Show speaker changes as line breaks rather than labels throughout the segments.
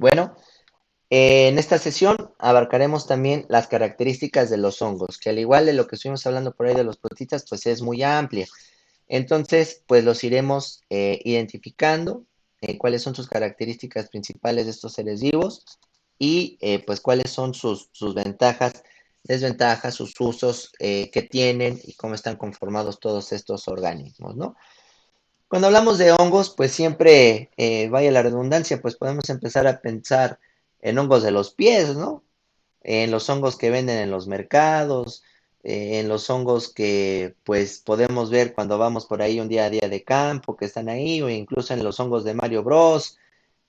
Bueno, en esta sesión abarcaremos también las características de los hongos, que al igual de lo que estuvimos hablando por ahí de los protistas, pues es muy amplia. Entonces, pues los iremos identificando, cuáles son sus características principales de estos seres vivos y pues cuáles son sus ventajas, desventajas, sus usos que tienen y cómo están conformados todos estos organismos, ¿no? Cuando hablamos de hongos, pues siempre, vaya la redundancia, pues podemos empezar a pensar en hongos de los pies, ¿no? En los hongos que venden en los mercados, en los hongos que pues podemos ver cuando vamos por ahí un día a día de campo, que están ahí, o incluso en los hongos de Mario Bros,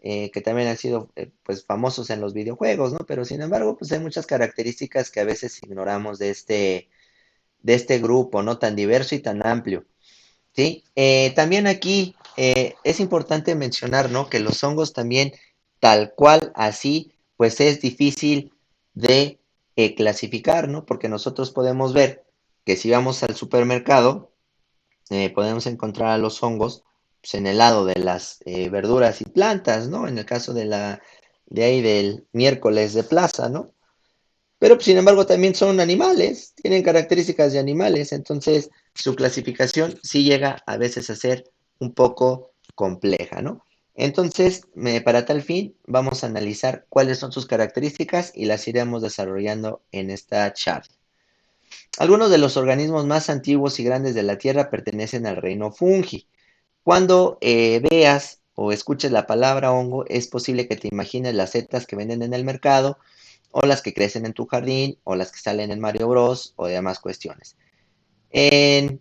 que también han sido pues famosos en los videojuegos, ¿no? Pero sin embargo, pues hay muchas características que a veces ignoramos de este grupo, ¿no? Tan diverso y tan amplio. Sí, también aquí es importante mencionar, ¿no? Que los hongos también, tal cual, así, pues es difícil de clasificar, ¿no? Porque nosotros podemos ver que si vamos al supermercado, podemos encontrar a los hongos pues, en el lado de las verduras y plantas, ¿no? En el caso de ahí del miércoles de plaza, ¿no? Pero sin embargo también son animales, tienen características de animales, entonces su clasificación sí llega a veces a ser un poco compleja, ¿no? Entonces, para tal fin, vamos a analizar cuáles son sus características y las iremos desarrollando en esta charla. Algunos de los organismos más antiguos y grandes de la Tierra pertenecen al reino fungi. Cuando veas o escuches la palabra hongo, es posible que te imagines las setas que venden en el mercado, o las que crecen en tu jardín, o las que salen en Mario Bros, o demás cuestiones. En,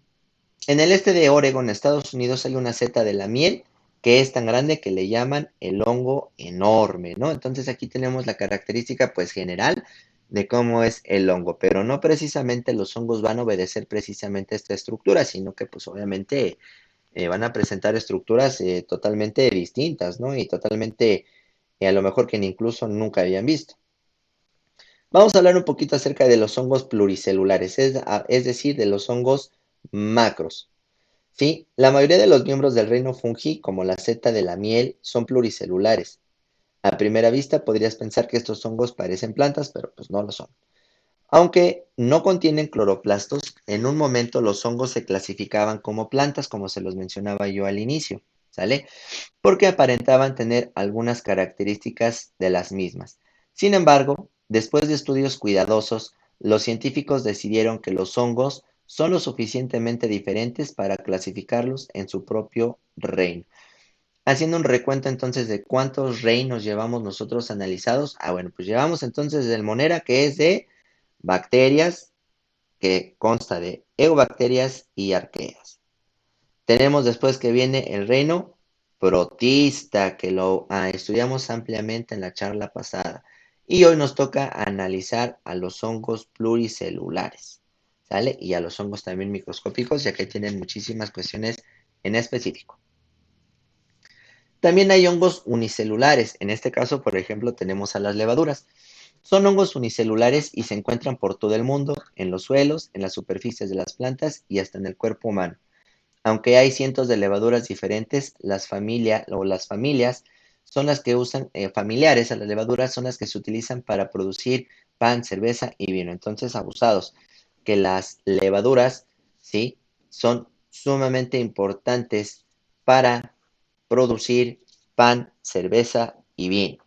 en el este de Oregon, Estados Unidos, hay una seta de la miel que es tan grande que le llaman el hongo enorme, ¿no? Entonces aquí tenemos la característica pues general de cómo es el hongo, pero no precisamente los hongos van a obedecer precisamente esta estructura, sino que pues obviamente van a presentar estructuras totalmente distintas, ¿no? Y totalmente, a lo mejor que incluso nunca habían visto. Vamos a hablar un poquito acerca de los hongos pluricelulares, es decir, de los hongos macros. ¿Sí? La mayoría de los miembros del reino fungi, como la seta de la miel, son pluricelulares. A primera vista podrías pensar que estos hongos parecen plantas, pero pues no lo son. Aunque no contienen cloroplastos, en un momento los hongos se clasificaban como plantas, como se los mencionaba yo al inicio, ¿sale? Porque aparentaban tener algunas características de las mismas. Sin embargo, después de estudios cuidadosos, los científicos decidieron que los hongos son lo suficientemente diferentes para clasificarlos en su propio reino. Haciendo un recuento entonces de cuántos reinos llevamos nosotros analizados, bueno, pues llevamos entonces el Monera, que es de bacterias, que consta de eubacterias y arqueas. Tenemos después que viene el reino protista, que lo estudiamos ampliamente en la charla pasada. Y hoy nos toca analizar a los hongos pluricelulares, ¿sale? Y a los hongos también microscópicos, ya que tienen muchísimas cuestiones en específico. También hay hongos unicelulares. En este caso, por ejemplo, tenemos a las levaduras. Son hongos unicelulares y se encuentran por todo el mundo, en los suelos, en las superficies de las plantas y hasta en el cuerpo humano. Aunque hay cientos de levaduras diferentes, las familias son las que usan, familiares a las levaduras son las que se utilizan para producir pan, cerveza y vino. Entonces, abusados, que las levaduras, ¿sí? Son sumamente importantes para producir pan, cerveza y vino.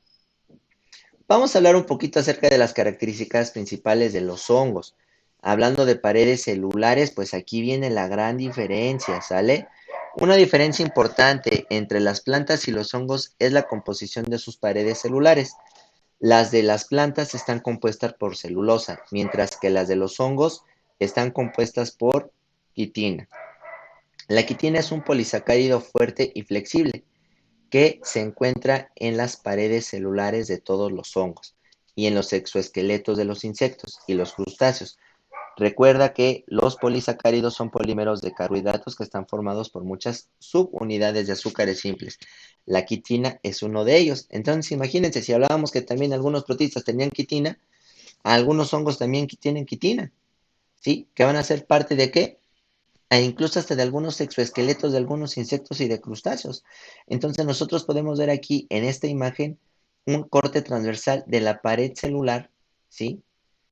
Vamos a hablar un poquito acerca de las características principales de los hongos. Hablando de paredes celulares, pues aquí viene la gran diferencia, ¿sale? Una diferencia importante entre las plantas y los hongos es la composición de sus paredes celulares. Las de las plantas están compuestas por celulosa, mientras que las de los hongos están compuestas por quitina. La quitina es un polisacárido fuerte y flexible que se encuentra en las paredes celulares de todos los hongos y en los exoesqueletos de los insectos y los crustáceos. Recuerda que los polisacáridos son polímeros de carbohidratos que están formados por muchas subunidades de azúcares simples. La quitina es uno de ellos. Entonces, imagínense, si hablábamos que también algunos protistas tenían quitina, algunos hongos también tienen quitina, ¿sí? Que van a ser parte de qué? Incluso hasta de algunos exoesqueletos de algunos insectos y de crustáceos. Entonces nosotros podemos ver aquí en esta imagen un corte transversal de la pared celular, ¿sí?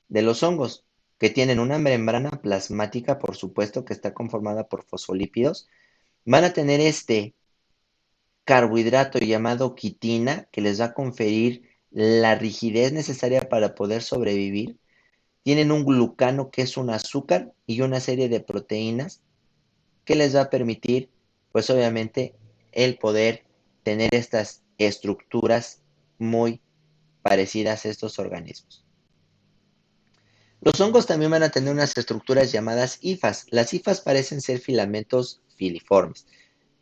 De los hongos, que tienen una membrana plasmática, por supuesto, que está conformada por fosfolípidos. Van a tener este carbohidrato llamado quitina, que les va a conferir la rigidez necesaria para poder sobrevivir. Tienen un glucano, que es un azúcar, y una serie de proteínas que les va a permitir, pues obviamente, el poder tener estas estructuras muy parecidas a estos organismos. Los hongos también van a tener unas estructuras llamadas hifas. Las hifas parecen ser filamentos filiformes.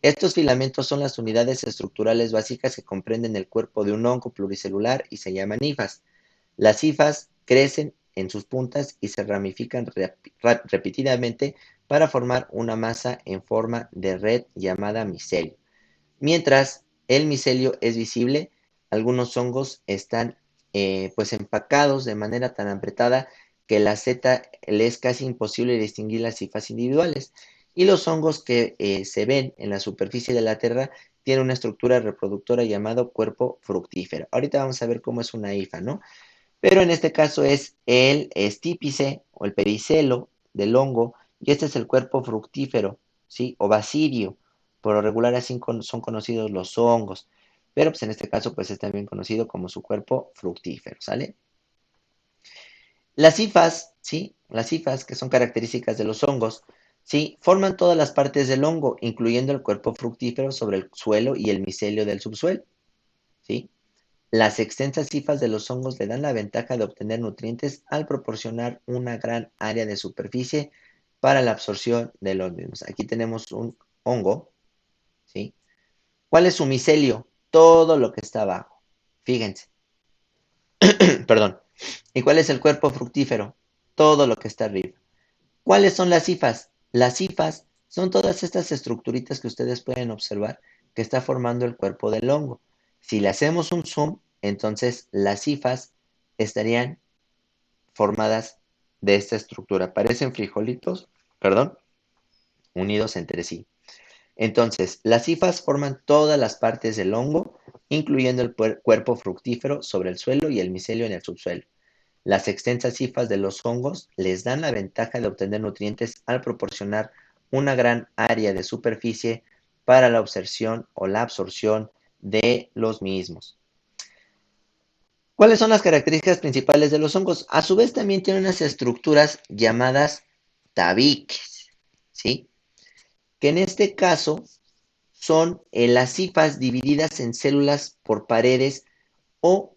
Estos filamentos son las unidades estructurales básicas que comprenden el cuerpo de un hongo pluricelular y se llaman hifas. Las hifas crecen en sus puntas y se ramifican repetidamente para formar una masa en forma de red llamada micelio. Mientras el micelio es visible, algunos hongos están pues empacados de manera tan apretada que la Z le es casi imposible distinguir las hifas individuales. Y los hongos que se ven en la superficie de la Tierra tienen una estructura reproductora llamado cuerpo fructífero. Ahorita vamos a ver cómo es una hifa, ¿no? Pero en este caso es el estípice o el pedicelo del hongo y este es el cuerpo fructífero, ¿sí? O basidio. Por lo regular así son conocidos los hongos, pero pues en este caso pues es también conocido como su cuerpo fructífero, ¿sale? Las hifas, ¿sí? Las hifas, que son características de los hongos, ¿sí? Forman todas las partes del hongo, incluyendo el cuerpo fructífero sobre el suelo y el micelio del subsuelo, ¿sí? Las extensas hifas de los hongos le dan la ventaja de obtener nutrientes al proporcionar una gran área de superficie para la absorción de los mismos. Aquí tenemos un hongo, ¿sí? ¿Cuál es su micelio? Todo lo que está abajo. Fíjense, perdón. ¿Y cuál es el cuerpo fructífero? Todo lo que está arriba. ¿Cuáles son las hifas? Las hifas son todas estas estructuritas que ustedes pueden observar que está formando el cuerpo del hongo. Si le hacemos un zoom, entonces las hifas estarían formadas de esta estructura. Parecen frijolitos, perdón, unidos entre sí. Entonces, las hifas forman todas las partes del hongo, incluyendo el cuerpo fructífero sobre el suelo y el micelio en el subsuelo. Las extensas hifas de los hongos les dan la ventaja de obtener nutrientes al proporcionar una gran área de superficie para la observación o la absorción de los mismos. ¿Cuáles son las características principales de los hongos? A su vez también tienen unas estructuras llamadas tabiques, ¿sí? Que en este caso son las hifas divididas en células por paredes o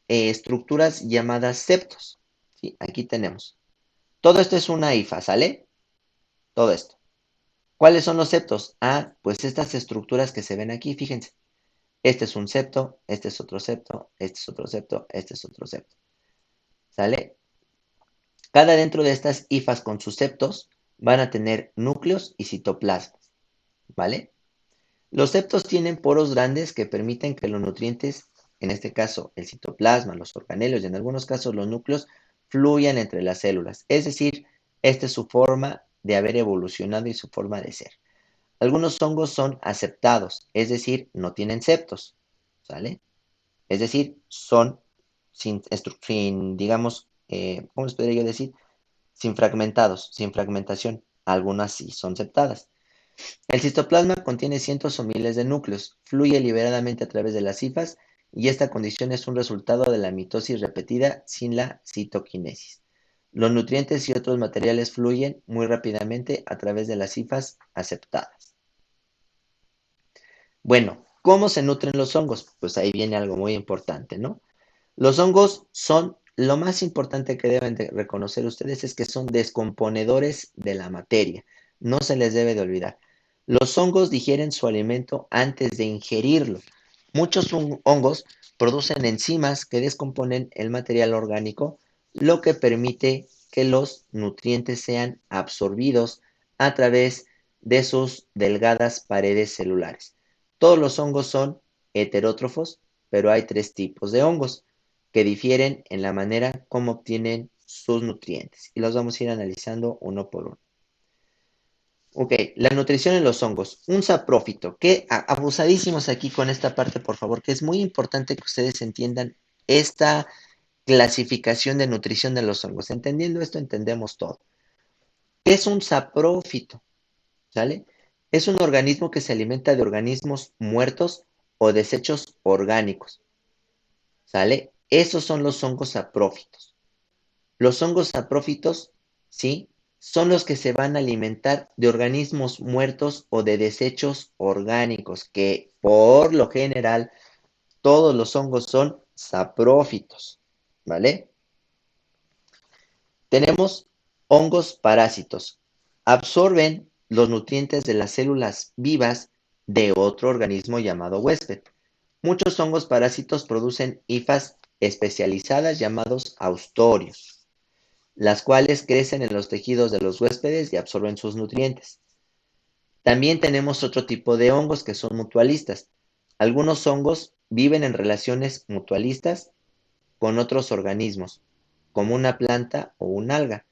estructuras llamadas septos, ¿sí? Aquí tenemos. Todo esto es una hifa, ¿sale? Todo esto. ¿Cuáles son los septos? Ah, pues estas estructuras que se ven aquí, fíjense. Este es un septo, este es otro septo, este es otro septo, este es otro septo. ¿Sale? Cada dentro de estas hifas con sus septos van a tener núcleos y citoplasmas, ¿vale? Los septos tienen poros grandes que permiten que los nutrientes, en este caso el citoplasma, los organelos y en algunos casos los núcleos, fluyan entre las células. Es decir, esta es su forma de haber evolucionado y su forma de ser. Algunos hongos son aceptados, es decir, no tienen septos, ¿sale? Es decir, son sin digamos, ¿cómo les podría yo decir? Sin fragmentados, sin fragmentación. Algunas sí son septadas. El citoplasma contiene cientos o miles de núcleos, fluye liberadamente a través de las hifas y esta condición es un resultado de la mitosis repetida sin la citoquinesis. Los nutrientes y otros materiales fluyen muy rápidamente a través de las hifas aceptadas. Bueno, ¿cómo se nutren los hongos? Pues ahí viene algo muy importante, ¿no? Los hongos son, lo más importante que deben de reconocer ustedes es que son descomponedores de la materia. No se les debe de olvidar. Los hongos digieren su alimento antes de ingerirlo. Muchos hongos producen enzimas que descomponen el material orgánico, lo que permite que los nutrientes sean absorbidos a través de sus delgadas paredes celulares. Todos los hongos son heterótrofos, pero hay tres tipos de hongos que difieren en la manera como obtienen sus nutrientes y los vamos a ir analizando uno por uno. Ok, la nutrición en los hongos. Un saprófito. Que abusadísimos aquí con esta parte, por favor, que es muy importante que ustedes entiendan esta clasificación de nutrición de los hongos. Entendiendo esto, entendemos todo. ¿Qué es un saprófito? ¿Sale? Es un organismo que se alimenta de organismos muertos o desechos orgánicos. ¿Sale? Esos son los hongos saprófitos. Los hongos saprófitos, ¿sí? Son los que se van a alimentar de organismos muertos o de desechos orgánicos, que por lo general todos los hongos son saprófitos, ¿vale? Tenemos hongos parásitos. Absorben los nutrientes de las células vivas de otro organismo llamado huésped. Muchos hongos parásitos producen hifas especializadas llamados austorios, las cuales crecen en los tejidos de los huéspedes y absorben sus nutrientes. También tenemos otro tipo de hongos que son mutualistas. Algunos hongos viven en relaciones mutualistas con otros organismos, como una planta o un alga.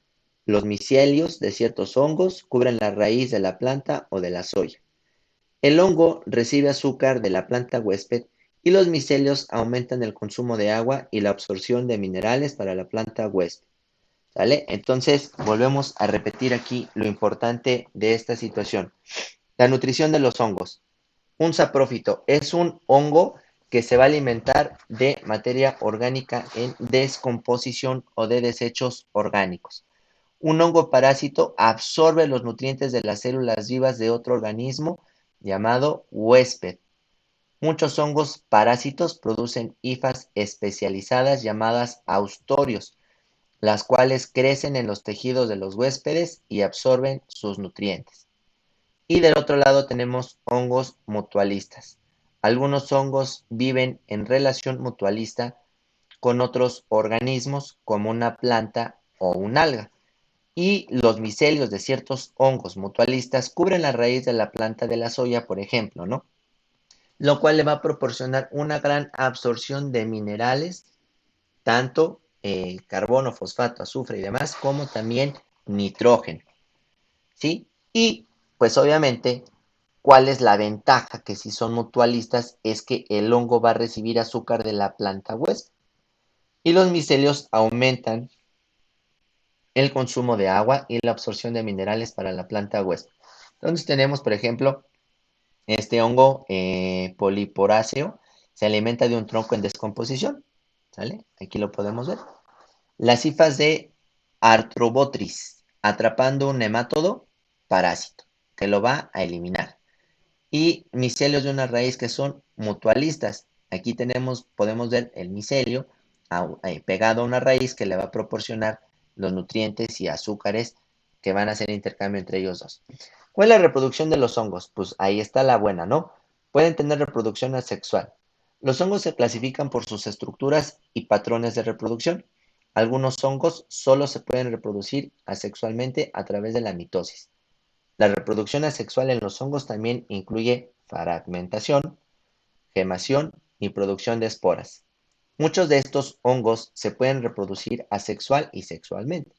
Los micelios de ciertos hongos cubren la raíz de la planta o de la soya. El hongo recibe azúcar de la planta huésped y los micelios aumentan el consumo de agua y la absorción de minerales para la planta huésped. ¿Sale? Entonces, volvemos a repetir aquí lo importante de esta situación. La nutrición de los hongos. Un saprófito es un hongo que se va a alimentar de materia orgánica en descomposición o de desechos orgánicos. Un hongo parásito absorbe los nutrientes de las células vivas de otro organismo llamado huésped. Muchos hongos parásitos producen hifas especializadas llamadas austorios, las cuales crecen en los tejidos de los huéspedes y absorben sus nutrientes. Y del otro lado tenemos hongos mutualistas. Algunos hongos viven en relación mutualista con otros organismos como una planta o un alga. Y los micelios de ciertos hongos mutualistas cubren la raíz de la planta de la soya, por ejemplo, ¿no? Lo cual le va a proporcionar una gran absorción de minerales, tanto carbono, fosfato, azufre y demás, como también nitrógeno, ¿sí? Y pues obviamente, ¿cuál es la ventaja? Que si son mutualistas es que el hongo va a recibir azúcar de la planta huésped y los micelios aumentan el consumo de agua y la absorción de minerales para la planta huésped. Entonces tenemos, por ejemplo, este hongo poliporáceo se alimenta de un tronco en descomposición, ¿sale? Aquí lo podemos ver. Las hifas de Arthrobotrys, atrapando un nemátodo parásito, que lo va a eliminar. Y micelios de una raíz que son mutualistas. Aquí podemos ver el micelio pegado a una raíz que le va a proporcionar los nutrientes y azúcares que van a hacer intercambio entre ellos dos. ¿Cuál es la reproducción de los hongos? Pues ahí está la buena, ¿no? Pueden tener reproducción asexual. Los hongos se clasifican por sus estructuras y patrones de reproducción. Algunos hongos solo se pueden reproducir asexualmente a través de la mitosis. La reproducción asexual en los hongos también incluye fragmentación, gemación y producción de esporas. Muchos de estos hongos se pueden reproducir asexual y sexualmente.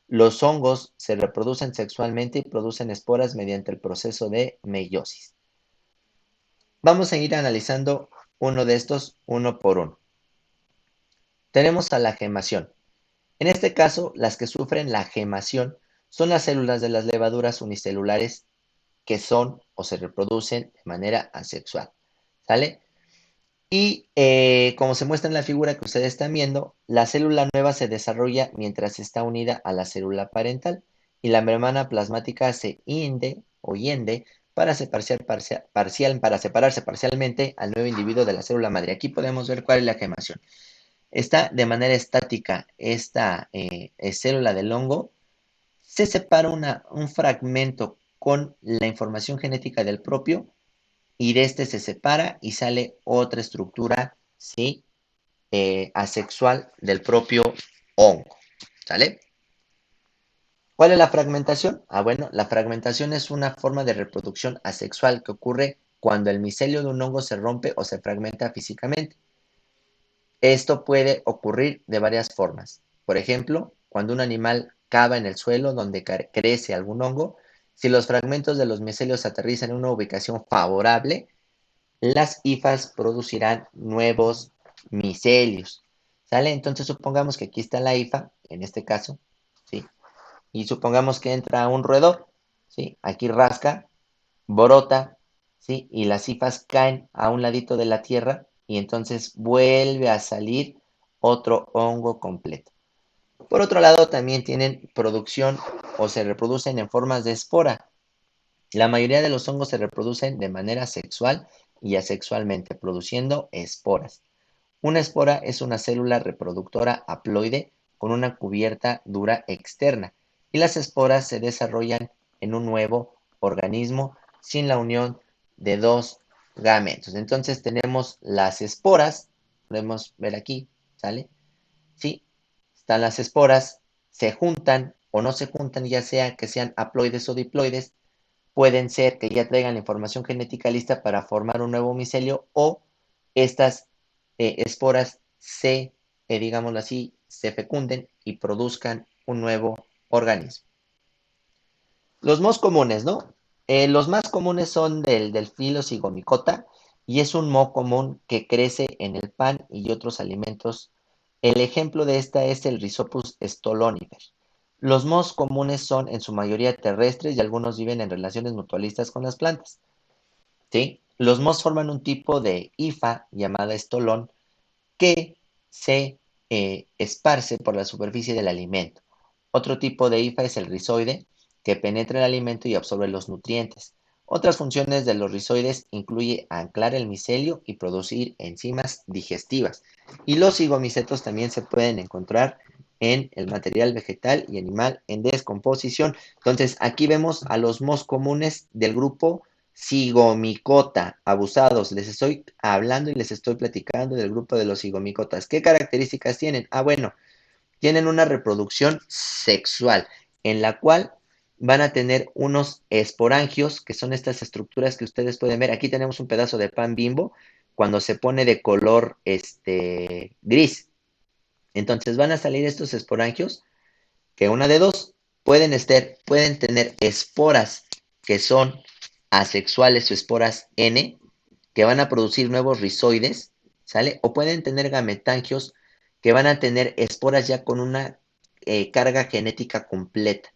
Los hongos se reproducen sexualmente y producen esporas mediante el proceso de meiosis. Vamos a ir analizando uno de estos uno por uno. Tenemos a la gemación. En este caso, las que sufren la gemación son las células de las levaduras unicelulares que son o se reproducen de manera asexual. ¿Sale? Y como se muestra en la figura que ustedes están viendo, la célula nueva se desarrolla mientras está unida a la célula parental y la membrana plasmática se hinde o hiende para separarse parcialmente al nuevo individuo de la célula madre. Aquí podemos ver cuál es la gemación. Está de manera estática esta célula del hongo, se separa un fragmento con la información genética del propio y de este se separa y sale otra estructura, ¿sí? Asexual del propio hongo, ¿sale? ¿Cuál es la fragmentación? Bueno, la fragmentación es una forma de reproducción asexual que ocurre cuando el micelio de un hongo se rompe o se fragmenta físicamente. Esto puede ocurrir de varias formas. Por ejemplo, cuando un animal cava en el suelo donde crece algún hongo Si los fragmentos de los micelios aterrizan en una ubicación favorable, las hifas producirán nuevos micelios. ¿Sale? Entonces supongamos que aquí está la hifa, en este caso, ¿sí? Y supongamos que entra un roedor, ¿sí? Aquí rasca, brota, ¿sí? Y las hifas caen a un ladito de la tierra y entonces vuelve a salir otro hongo completo. Por otro lado, también tienen producción o se reproducen en formas de espora. La mayoría de los hongos se reproducen de manera sexual y asexualmente, produciendo esporas. Una espora es una célula reproductora haploide con una cubierta dura externa, y las esporas se desarrollan en un nuevo organismo sin la unión de dos gametos. Entonces tenemos las esporas, podemos ver aquí, ¿sale? Sí, están las esporas, se juntan o no se juntan, ya sea que sean haploides o diploides, pueden ser que ya traigan la información genética lista para formar un nuevo micelio o estas esporas se, digámoslo así, se fecunden y produzcan un nuevo organismo. Los más comunes, ¿no? Los más comunes son del filo Zygomicota y es un moho común que crece en el pan y otros alimentos. El ejemplo de esta es el Rhizopus stolonifer. Los mohos comunes son en su mayoría terrestres y algunos viven en relaciones mutualistas con las plantas. ¿Sí? Los mohos forman un tipo de hifa llamada estolón que se esparce por la superficie del alimento. Otro tipo de hifa es el rizoide, que penetra el alimento y absorbe los nutrientes. Otras funciones de los rizoides incluye anclar el micelio y producir enzimas digestivas. Y los zigomicetos también se pueden encontrar en el material vegetal y animal en descomposición. Entonces, aquí vemos a los mohos comunes del grupo Zygomicota, abusados. Les estoy hablando y les estoy platicando del grupo de los zigomicotas. ¿Qué características tienen? Bueno, tienen una reproducción sexual en la cual van a tener unos esporangios, que son estas estructuras que ustedes pueden ver. Aquí tenemos un pedazo de pan Bimbo cuando se pone de color gris. Entonces van a salir estos esporangios que una de dos pueden tener esporas que son asexuales o esporas N, que van a producir nuevos rizoides, ¿sale? O pueden tener gametangios que van a tener esporas ya con una carga genética completa,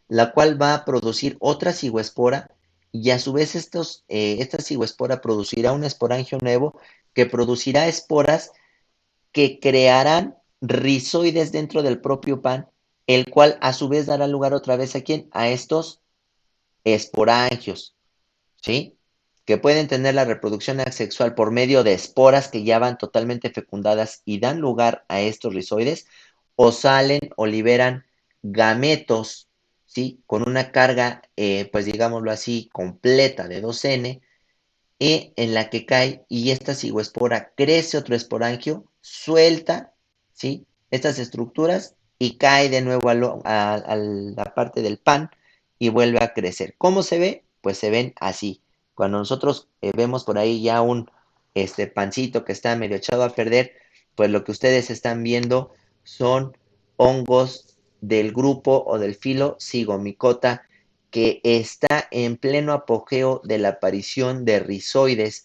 la cual va a producir otra cigoespora y a su vez esta cigoespora producirá un esporangio nuevo que producirá esporas que crearán rizoides dentro del propio pan, el cual a su vez dará lugar otra vez a quién? A estos esporangios, ¿sí? Que pueden tener la reproducción asexual por medio de esporas que ya van totalmente fecundadas y dan lugar a estos rizoides, o salen o liberan gametos, ¿sí? Con una carga, pues digámoslo así, completa de 2N, en la que cae y esta cigoespora crece otro esporangio, suelta, ¿sí? Estas estructuras y cae de nuevo a la parte del pan y vuelve a crecer. ¿Cómo se ve? Pues se ven así. Cuando nosotros vemos por ahí ya un pancito que está medio echado a perder, pues lo que ustedes están viendo son hongos del grupo o del filo Zygomicota, que está en pleno apogeo de la aparición de rizoides,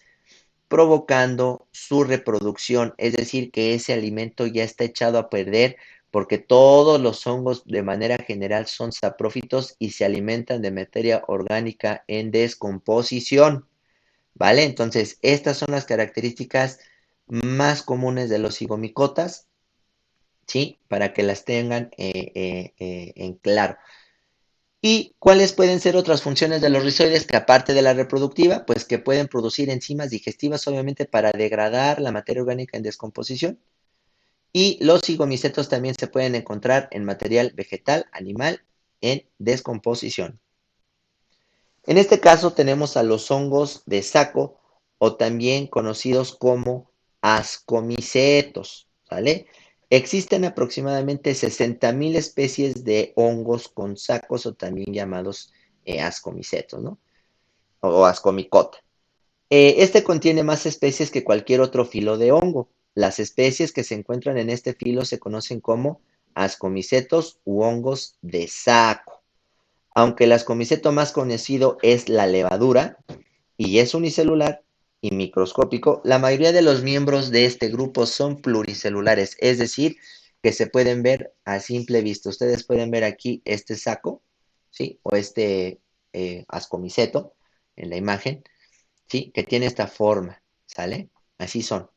provocando su reproducción, es decir, que ese alimento ya está echado a perder porque todos los hongos de manera general son saprófitos y se alimentan de materia orgánica en descomposición, ¿vale? Entonces, estas son las características más comunes de los zigomicotas, ¿sí? Para que las tengan en claro. ¿Y cuáles pueden ser otras funciones de los rizoides que aparte de la reproductiva? Pues que pueden producir enzimas digestivas, obviamente, para degradar la materia orgánica en descomposición. Y los zigomicetos también se pueden encontrar en material vegetal, animal, en descomposición. En este caso tenemos a los hongos de saco o también conocidos como ascomicetos, ¿vale? Existen aproximadamente 60,000 especies de hongos con sacos o también llamados ascomicetos, ¿no? O ascomicota. Este contiene más especies que cualquier otro filo de hongo. Las especies que se encuentran en este filo se conocen como ascomicetos u hongos de saco. Aunque el ascomiceto más conocido es la levadura y es unicelular y microscópico, la mayoría de los miembros de este grupo son pluricelulares, es decir, que se pueden ver a simple vista. Ustedes pueden ver aquí este saco, ¿sí? O este ascomiceto en la imagen, ¿sí? Que tiene esta forma, ¿sale? Así son.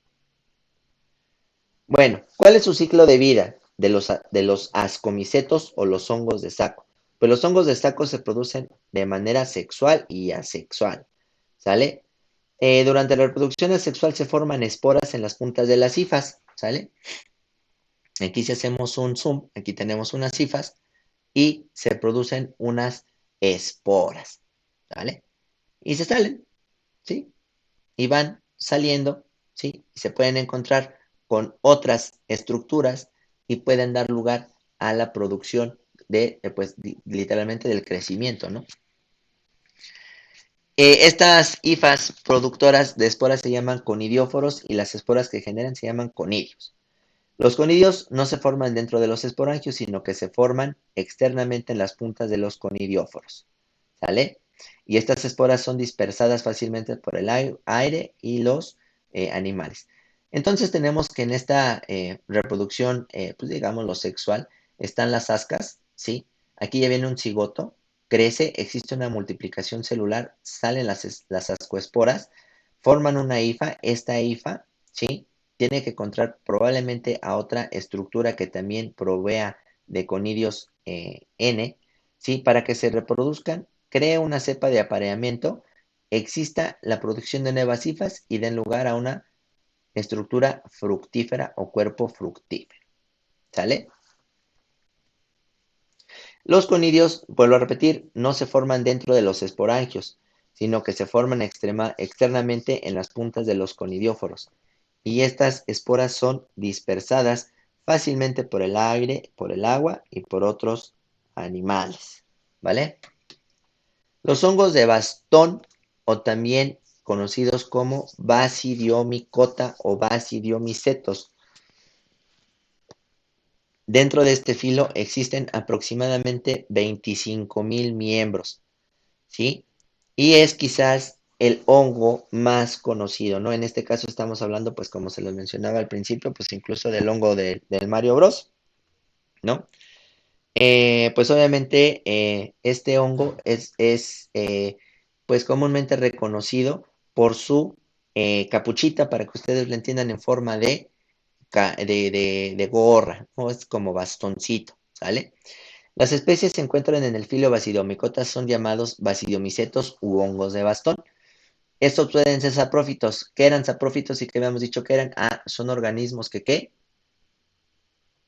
Bueno, ¿cuál es su ciclo de vida de los ascomicetos o los hongos de saco? Pues los hongos de saco se producen de manera sexual y asexual, ¿sale? Durante la reproducción asexual se forman esporas en las puntas de las hifas, ¿sale? Aquí si hacemos un zoom, aquí tenemos unas hifas y se producen unas esporas, ¿sale? Y se salen, ¿sí? Y van saliendo, ¿sí? Y se pueden encontrar con otras estructuras y pueden dar lugar a la producción pues, literalmente del crecimiento, ¿no? Estas hifas productoras de esporas se llaman conidióforos y las esporas que generan se llaman conidios. Los conidios no se forman dentro de los esporangios, sino que se forman externamente en las puntas de los conidióforos, ¿sale? Y estas esporas son dispersadas fácilmente por el aire y los animales. Entonces tenemos que en esta reproducción, pues digamos lo sexual, están las ascas, ¿sí? Aquí ya viene un cigoto, crece, existe una multiplicación celular, salen las ascoesporas, forman una hifa, esta hifa, ¿sí? Tiene que encontrar probablemente a otra estructura que también provea de conidios N, ¿sí? Para que se reproduzcan, cree una cepa de apareamiento, exista la producción de nuevas hifas y den lugar a una estructura fructífera o cuerpo fructífero, ¿sale? Los conidios, vuelvo a repetir, no se forman dentro de los esporangios, sino que se forman externamente en las puntas de los conidióforos. Y estas esporas son dispersadas fácilmente por el aire, por el agua y por otros animales, ¿vale? Los hongos de bastón, o también conocidos como Basidiomycota o Basidiomycetos. Dentro de este filo existen aproximadamente 25,000 miembros, ¿sí? Y es quizás el hongo más conocido, ¿no? En este caso estamos hablando, pues como se los mencionaba al principio, pues incluso del hongo del Mario Bros, ¿no? Pues obviamente este hongo es pues comúnmente reconocido por su capuchita, para que ustedes lo entiendan en forma de gorra, ¿no? Es como bastoncito, ¿sale? Las especies se encuentran en el filo Basidiomycota, son llamados basidiomicetos u hongos de bastón. Estos pueden ser saprófitos. ¿Qué eran saprófitos y qué habíamos dicho que eran? Ah, son organismos que ¿qué?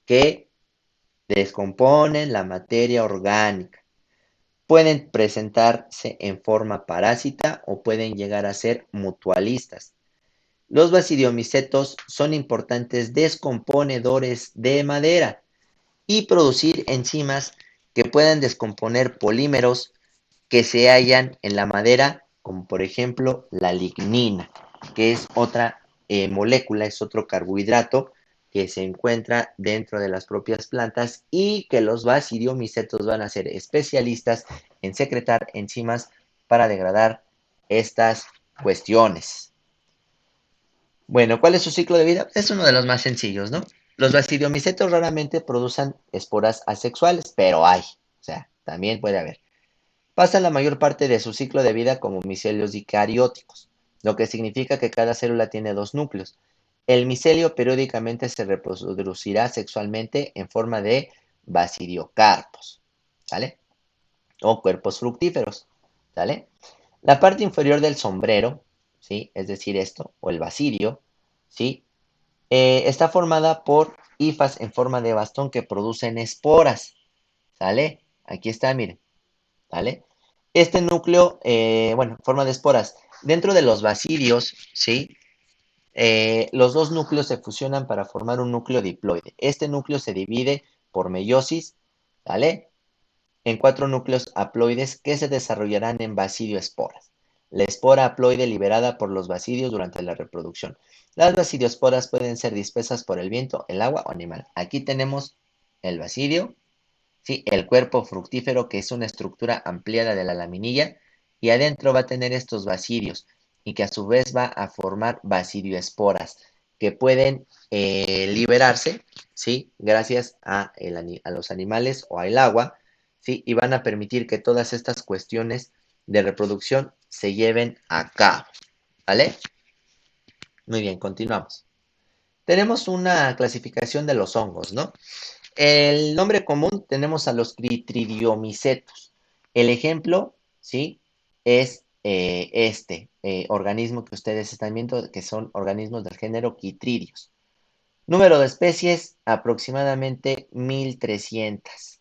Que descomponen la materia orgánica. Pueden presentarse en forma parásita o pueden llegar a ser mutualistas. Los basidiomicetos son importantes descomponedores de madera y producir enzimas que puedan descomponer polímeros que se hallan en la madera, como por ejemplo la lignina, que es otra molécula, es otro carbohidrato que se encuentra dentro de las propias plantas y que los basidiomicetos van a ser especialistas en secretar enzimas para degradar estas cuestiones. Bueno, ¿cuál es su ciclo de vida? Es uno de los más sencillos, ¿no? Los basidiomicetos raramente producen esporas asexuales, pero hay, o sea, también puede haber. Pasan la mayor parte de su ciclo de vida como micelios dicarióticos, lo que significa que cada célula tiene dos núcleos. El micelio periódicamente se reproducirá sexualmente en forma de basidiocarpos, ¿sale? O cuerpos fructíferos, ¿sale? La parte inferior del sombrero, ¿sí? Es decir, esto, o el basidio, ¿sí? Está formada por hifas en forma de bastón que producen esporas, ¿sale? Aquí está, miren, ¿sale? Este núcleo, bueno, forma de esporas. Dentro de los basidios, ¿sí? Los dos núcleos se fusionan para formar un núcleo diploide. Este núcleo se divide por meiosis, ¿vale? En cuatro núcleos haploides que se desarrollarán en basidioesporas. La espora haploide liberada por los basidios durante la reproducción. Las basidioesporas pueden ser dispersas por el viento, el agua o animal. Aquí tenemos el basidio, ¿sí? El cuerpo fructífero, que es una estructura ampliada de la laminilla, y adentro va a tener estos basidios, y que a su vez va a formar basidioesporas, que pueden liberarse, ¿sí? Gracias a los animales o al agua, ¿sí? Y van a permitir que todas estas cuestiones de reproducción se lleven a cabo, ¿vale? Muy bien, continuamos. Tenemos una clasificación de los hongos, ¿no? El nombre común tenemos a los critridiomicetos. El ejemplo, ¿sí? Es este organismo que ustedes están viendo, que son organismos del género Chytridios. Número de especies, aproximadamente 1300.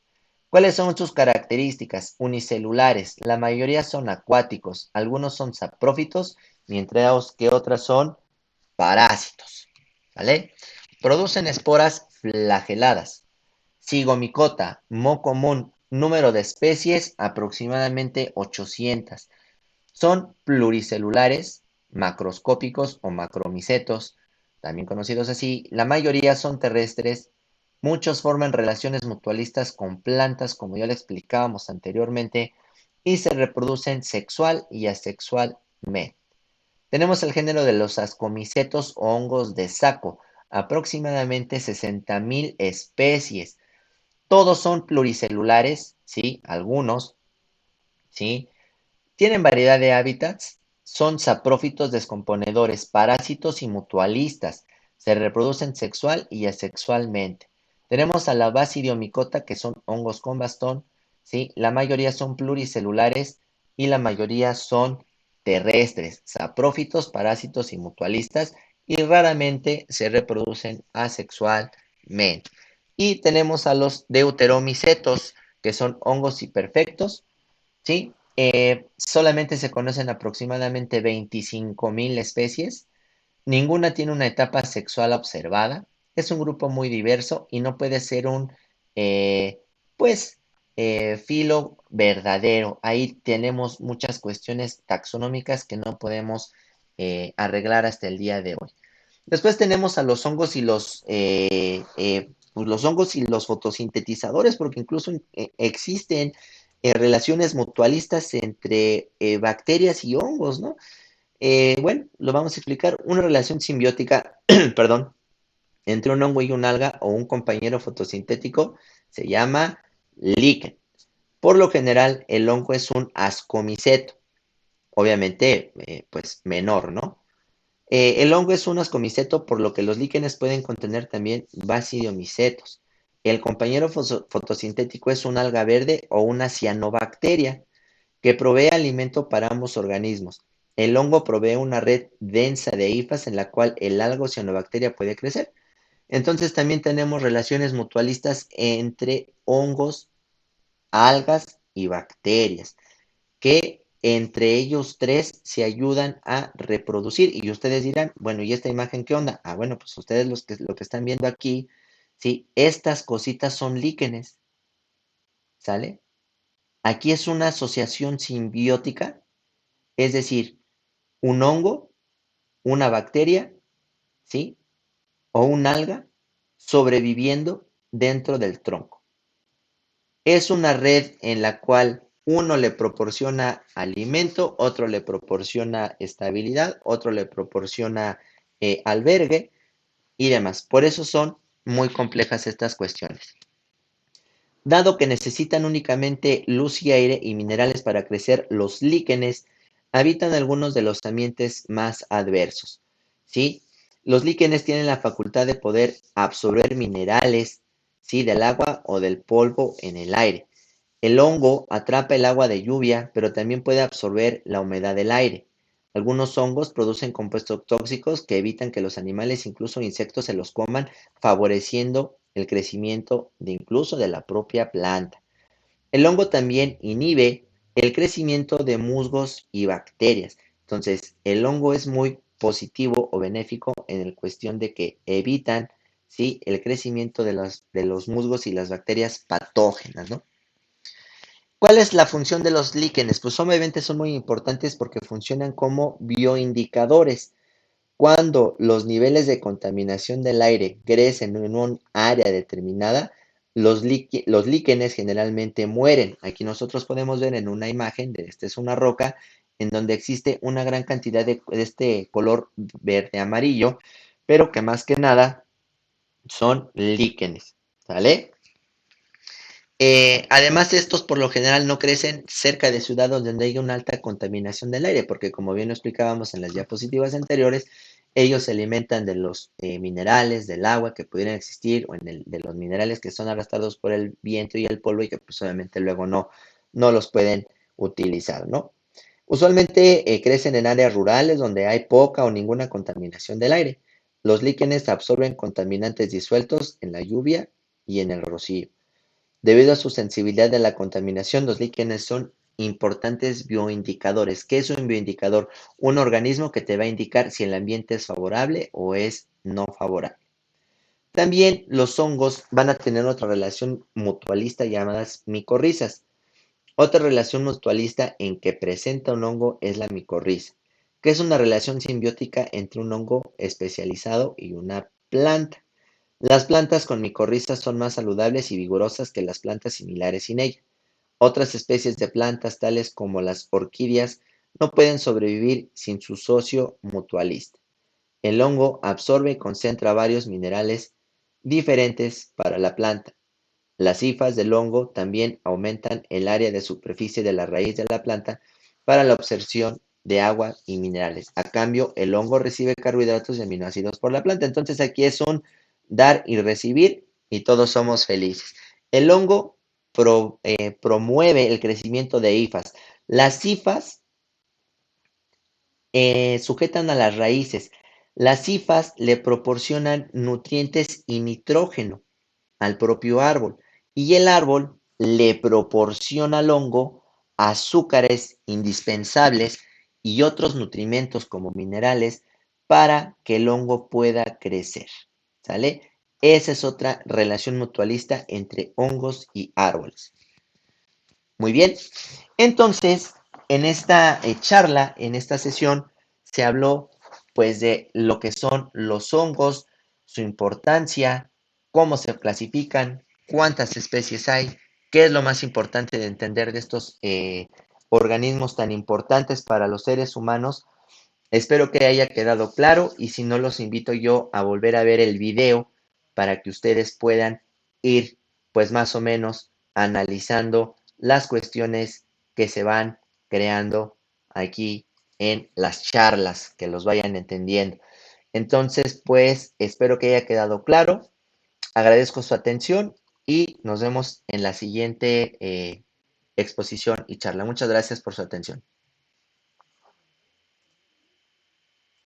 ¿Cuáles son sus características? Unicelulares. La mayoría son acuáticos, algunos son saprófitos, mientras que otras son parásitos. ¿Vale? Producen esporas flageladas. Zigomicota, mo común, número de especies aproximadamente 800. Son pluricelulares, macroscópicos o macromicetos, también conocidos así. La mayoría son terrestres. Muchos forman relaciones mutualistas con plantas, como ya lo explicábamos anteriormente, y se reproducen sexual y asexualmente. Tenemos el género de los ascomicetos o hongos de saco, aproximadamente 60.000 especies. Todos son pluricelulares, ¿sí? Algunos, ¿sí? Tienen variedad de hábitats, son saprófitos descomponedores, parásitos y mutualistas. Se reproducen sexual y asexualmente. Tenemos a la basidiomicota, que son hongos con bastón, ¿sí? La mayoría son pluricelulares y la mayoría son terrestres, saprófitos, parásitos y mutualistas, y raramente se reproducen asexualmente. Y tenemos a los deuteromicetos, que son hongos imperfectos, ¿sí? Solamente se conocen aproximadamente 25.000 especies. Ninguna tiene una etapa sexual observada. Es un grupo muy diverso y no puede ser un, eh, pues, filo verdadero. Ahí tenemos muchas cuestiones taxonómicas que no podemos arreglar hasta el día de hoy. Después tenemos a los hongos y pues los hongos y los fotosintetizadores, porque incluso existen relaciones mutualistas entre bacterias y hongos, ¿no? Bueno, lo vamos a explicar. Una relación simbiótica, perdón, entre un hongo y un alga o un compañero fotosintético se llama líquen. Por lo general, el hongo es un ascomiceto, obviamente, pues menor, ¿no? El hongo es un ascomiceto, por lo que los líquenes pueden contener también basidiomicetos. El compañero fotosintético es un alga verde o una cianobacteria que provee alimento para ambos organismos. El hongo provee una red densa de hifas en la cual el alga o cianobacteria puede crecer. Entonces también tenemos relaciones mutualistas entre hongos, algas y bacterias, que entre ellos tres se ayudan a reproducir. Y ustedes dirán, bueno, ¿y esta imagen qué onda? Ah, bueno, pues ustedes lo que están viendo aquí, ¿sí? Estas cositas son líquenes, ¿sale? Aquí es una asociación simbiótica, es decir, un hongo, una bacteria, ¿sí? O un alga sobreviviendo dentro del tronco. Es una red en la cual uno le proporciona alimento, otro le proporciona estabilidad, otro le proporciona albergue y demás. Por eso son muy complejas estas cuestiones. Dado que necesitan únicamente luz y aire y minerales para crecer, los líquenes habitan algunos de los ambientes más adversos, ¿sí? Los líquenes tienen la facultad de poder absorber minerales, ¿sí? Del agua o del polvo en el aire. El hongo atrapa el agua de lluvia, pero también puede absorber la humedad del aire. Algunos hongos producen compuestos tóxicos que evitan que los animales, incluso insectos, se los coman, favoreciendo el crecimiento de incluso de la propia planta. El hongo también inhibe el crecimiento de musgos y bacterias. Entonces, el hongo es muy positivo o benéfico en la cuestión de que evitan, ¿sí? El crecimiento de los musgos y las bacterias patógenas, ¿no? ¿Cuál es la función de los líquenes? Pues obviamente son muy importantes porque funcionan como bioindicadores. Cuando los niveles de contaminación del aire crecen en un área determinada, los líquenes generalmente mueren. Aquí nosotros podemos ver en una imagen de esta es una roca en donde existe una gran cantidad de este color verde amarillo, pero que más que nada son líquenes, ¿sale? Además, estos por lo general no crecen cerca de ciudades donde haya una alta contaminación del aire, porque como bien lo explicábamos en las diapositivas anteriores, ellos se alimentan de los minerales, del agua que pudieran existir, o de los minerales que son arrastrados por el viento y el polvo y que pues obviamente luego no los pueden utilizar, ¿no? Usualmente crecen en áreas rurales donde hay poca o ninguna contaminación del aire. Los líquenes absorben contaminantes disueltos en la lluvia y en el rocío. Debido a su sensibilidad a la contaminación, los líquenes son importantes bioindicadores. ¿Qué es un bioindicador? Un organismo que te va a indicar si el ambiente es favorable o es no favorable. También los hongos van a tener otra relación mutualista llamadas micorrizas. Otra relación mutualista en que presenta un hongo es la micorriza, que es una relación simbiótica entre un hongo especializado y una planta. Las plantas con micorrizas son más saludables y vigorosas que las plantas similares sin ella. Otras especies de plantas, tales como las orquídeas, no pueden sobrevivir sin su socio mutualista. El hongo absorbe y concentra varios minerales diferentes para la planta. Las hifas del hongo también aumentan el área de superficie de la raíz de la planta para la absorción de agua y minerales. A cambio, el hongo recibe carbohidratos y aminoácidos por la planta. Entonces aquí es un dar y recibir y todos somos felices. El hongo promueve el crecimiento de hifas. Las hifas sujetan a las raíces. Las hifas le proporcionan nutrientes y nitrógeno al propio árbol y el árbol le proporciona al hongo azúcares indispensables y otros nutrimentos como minerales para que el hongo pueda crecer. ¿Sale? Esa es otra relación mutualista entre hongos y árboles. Muy bien, entonces en esta charla, en esta sesión, se habló pues de lo que son los hongos, su importancia, cómo se clasifican, cuántas especies hay, qué es lo más importante de entender de estos organismos tan importantes para los seres humanos. Espero que haya quedado claro y si no los invito yo a volver a ver el video para que ustedes puedan ir pues más o menos analizando las cuestiones que se van creando aquí en las charlas, que los vayan entendiendo. Entonces, pues espero que haya quedado claro. Agradezco su atención y nos vemos en la siguiente exposición y charla. Muchas gracias por su atención.